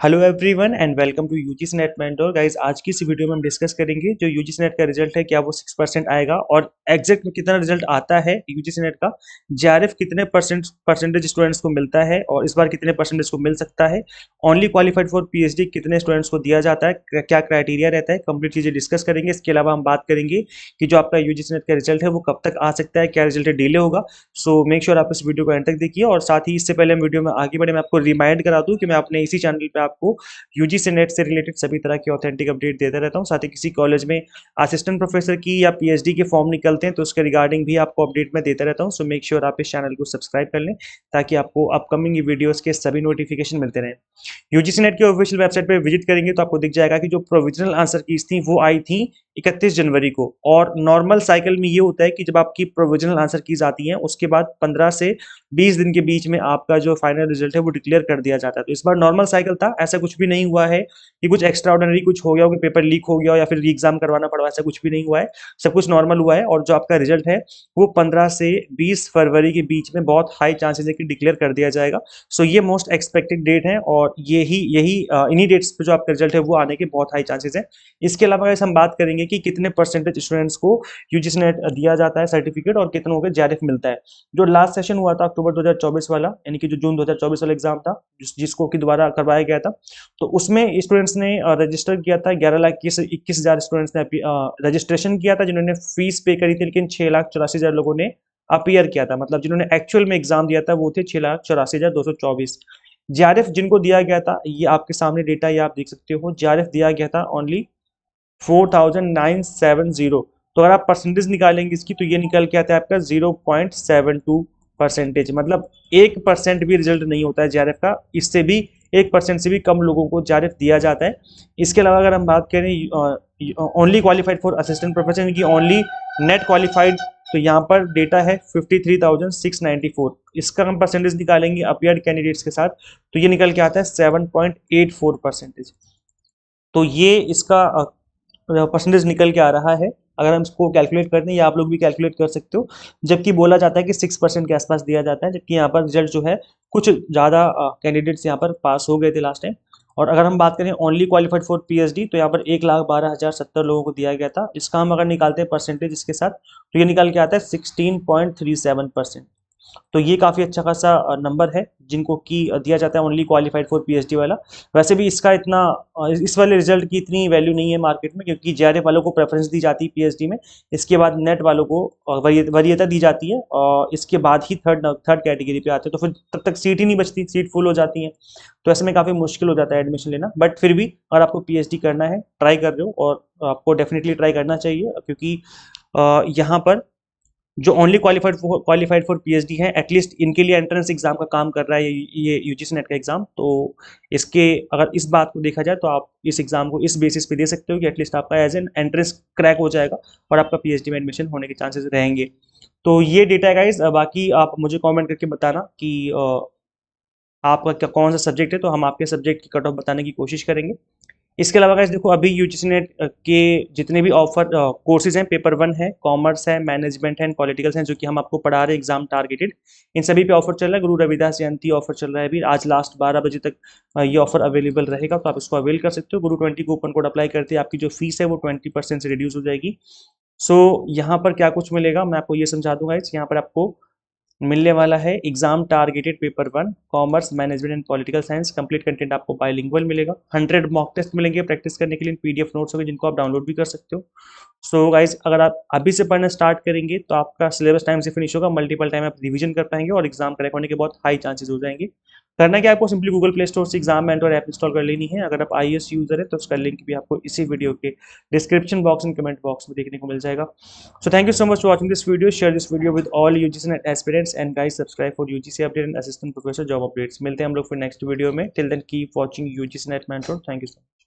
Hello everyone and welcome to UGC NET mentor guys. आज की इस वीडियो में हम डिस्कस करेंगे जो यूजीसी नेट का रिजल्ट है, क्या वो 6% आएगा और एग्जैक्ट में कितना रिजल्ट आता है यूजीसी नेट का। जेआरएफ कितने परसेंटेज स्टूडेंट्स को मिलता है और इस बार कितने परसेंटेज को मिल सकता है। ओनली क्वालिफाइड फॉर पीएचडी कितने स्टूडेंट्स को दिया जाता है, क्या क्राइटेरिया रहता है, कंप्लीट चीजें डिस्कस करेंगे। इसके अलावा हम बात करेंगे कि जो आपका यूजीसी नेट का रिजल्ट है वो कब तक आ सकता है, क्या रिजल्ट डिले होगा। सो मेक श्योर आप इस वीडियो को एंड तक देखिए। और साथ ही इससे पहले हम वीडियो में आगे बढ़े, मैं आपको रिमाइंड करा दूं कि मैं अपने इसी चैनल पे आपको यूजीसी नेट से रिलेटेड सभी तरह की ऑथेंटिक अपडेट देता रहता हूँ। साथ ही किसी कॉलेज में असिस्टेंट प्रोफेसर की या पीएचडी के फॉर्म निकलते हैं तो उसके रिगार्डिंग भी आपको अपडेट में देता रहता हूँ। सो मेक श्योर आप इस चैनल को सब्सक्राइब कर लें ताकि आपको अपकमिंग वीडियोस के सभी नोटिफिकेशन मिलते रहें। यूजीसी नेट के ऑफिशियल वेबसाइट पर विजिट करेंगे तो आपको दिख जाएगा कि जो प्रोविजनल आंसर कीज थी वो आई थी 31 जनवरी को। और नॉर्मल साइकिल में ये होता है कि जब आपकी प्रोविजनल आंसर कीज आती हैं उसके बाद 15 से 20 दिन के बीच में आपका जो फाइनल रिजल्ट है वो डिक्लेयर कर दिया जाता है। तो इस बार नॉर्मल साइकिल था, ऐसा कुछ भी नहीं हुआ है कि कुछ एक्स्ट्रा ऑर्डिनरी कुछ हो गया हो कि पेपर लीक हो गया हो या फिर री एग्जाम करवाना पड़ा, ऐसा कुछ भी नहीं हुआ है। सब कुछ नॉर्मल हुआ है और जो आपका रिजल्ट है वो 15 से 20 फरवरी के बीच में बहुत हाई चांसेस है कि डिक्लेयर कर दिया जाएगा। सो ये मोस्ट एक्सपेक्टेड डेट है और यही इन्हीं डेट्स पे जो आपका रिजल्ट है वो आने के बहुत हाई चांसेस है। इसके अलावा अगर हम बात करेंगे कि कितने परसेंटेज स्टूडेंट्स को यूजीसी नेट दिया जाता है सर्टिफिकेट और कितनों को जेआरएफ मिलता है। जो लास्ट सेशन हुआ था अक्टूबर 2024 वाला, यानी कि जो जून 2024 वाला एग्जाम था जिसको कि दोबारा करवाया गया था, तो उसमें स्टूडेंट्स ने रजिस्टर किया था। 11,21,000 स्टूडेंट्स ने रजिस्ट्रेशन किया था जिन्होंने फीस पे करी थी, लेकिन 6,84,000 लोगों ने अपीयर किया था। मतलब जिन्होंने एक्चुअल में एग्जाम दिया था वो थे 6,84,224। जेआरएफ जिनको दिया गया था, ये आपके सामने डेटा ये आप देख सकते हो, जेआरएफ दिया गया था ओनली 4,970। तो अगर आप परसेंटेज निकालेंगे इसकी तो ये निकल के आता है आपका 0.72%। मतलब 1% भी रिजल्ट नहीं होता है जेआरएफ का, इससे भी 1% से भी कम लोगों को जेआरएफ दिया जाता है। इसके अलावा अगर हम बात करें only qualified for assistant professor यानी कि ओनली नेट क्वालिफाइड, तो यहाँ पर डेटा है 53,694। इसका हम परसेंटेज निकालेंगे अपीयर्ड कैंडिडेट्स के साथ तो ये निकल के आता है 7.84%। तो ये इसका परसेंटेज निकल के आ रहा है। अगर हम इसको कैलकुलेट करते हैं या आप लोग भी कैलकुलेट कर सकते हो, जबकि बोला जाता है कि 6% के आसपास दिया जाता है, जबकि यहाँ पर रिजल्ट जो है कुछ ज़्यादा कैंडिडेट्स यहाँ पर पास हो गए थे लास्ट टाइम। और अगर हम बात करें ओनली क्वालिफाइड फॉर पीएचडी तो यहाँ पर 1,12,070 लोगों को दिया गया था। इसका हम अगर निकालते हैं परसेंटेज इसके साथ तो ये निकल के आता है 16.37%। तो ये काफ़ी अच्छा खासा नंबर है जिनको कि दिया जाता है ओनली क्वालिफाइड फॉर पीएचडी वाला। वैसे भी इसका इतना इस वाले रिजल्ट की इतनी वैल्यू नहीं है मार्केट में, क्योंकि जेआरएफ वालों को प्रेफरेंस दी जाती है पीएचडी में, इसके बाद नेट वालों को वरीयता दी जाती है और इसके बाद ही थर्ड कैटेगरी पे आते हैं। तो फिर तब तक सीट ही नहीं बचती, सीट फुल हो जाती है। तो ऐसे में काफ़ी मुश्किल हो जाता है एडमिशन लेना। बट फिर भी अगर आपको पीएचडी करना है, ट्राई कर रहे हो और आपको डेफिनेटली ट्राई करना चाहिए, क्योंकि यहाँ पर जो ओनली क्वालिफाइड फॉर पीएचडी है एटलीस्ट इनके लिए एंट्रेंस एग्जाम का काम कर रहा है ये यूजीसी नेट का एग्जाम। तो इसके अगर इस बात को देखा जाए तो आप इस एग्जाम को इस बेसिस पे दे सकते हो कि एटलीस्ट आपका एज एन एंट्रेंस क्रैक हो जाएगा और आपका पीएचडी में एडमिशन होने के चांसेस रहेंगे। तो ये डेटा है गाइस। बाकी आप मुझे कॉमेंट करके बताना कि आपका क्या कौन सा सब्जेक्ट है, तो हम आपके सब्जेक्ट की कट ऑफ बताने की कोशिश करेंगे। इसके अलावा गाइस देखो, अभी यूजीसी नेट के जितने भी ऑफर कोर्सेज हैं, पेपर 1 है, कॉमर्स है, मैनेजमेंट है एंड पॉलिटिकल साइंस, जो कि हम आपको पढ़ा रहे हैं एग्जाम टारगेटेड, इन सभी पे ऑफर चल रहा है। गुरु रविदास जयंती ऑफर चल रहा है अभी, आज लास्ट 12 बजे तक ये ऑफर अवेलेबल रहेगा, तो आप इसको अवेल कर सकते हो। गुरु 20 कूपन कोड अप्लाई करते हैं आपकी जो फीस है वो 20% से रिड्यूस हो जाएगी। सो यहाँ पर क्या कुछ मिलेगा मैं आपको ये समझा दूंगा। यहाँ पर आपको मिलने वाला है exam targeted paper 1 commerce management and political science, complete content आपको बाइलिंगुअल मिलेगा। 100 मॉक टेस्ट मिलेंगे प्रैक्टिस करने के लिए, पीडीएफ नोट्स होंगे जिनको आप डाउनलोड भी कर सकते हो। सो गाइज अगर आप अभी से पढ़ना स्टार्ट करेंगे तो आपका सिलेबस टाइम से फिनिश होगा, मल्टीपल टाइम आप रिवीजन कर पाएंगे और एग्जाम क्रैक होने के बहुत हाई चांसेस हो जाएंगे। करना क्या, आपको सिंपली गूगल प्ले स्टोर से एग्जाम मेंटर ऐप इंस्टॉल कर लेनी है। अगर आप आईएएस यूजर है तो उसका लिंक भी आपको इसी वीडियो के description box and comment box में देखने को मिल जाएगा। So thank you so much for watching this video, share this video with all UGC NET aspirants and guys subscribe for UGC update and assistant professor job updates. मिलते हैं हम लोग फिर नेक्स्ट वीडियो में। Till then keep watching UGC NET mentor. Thank you so much.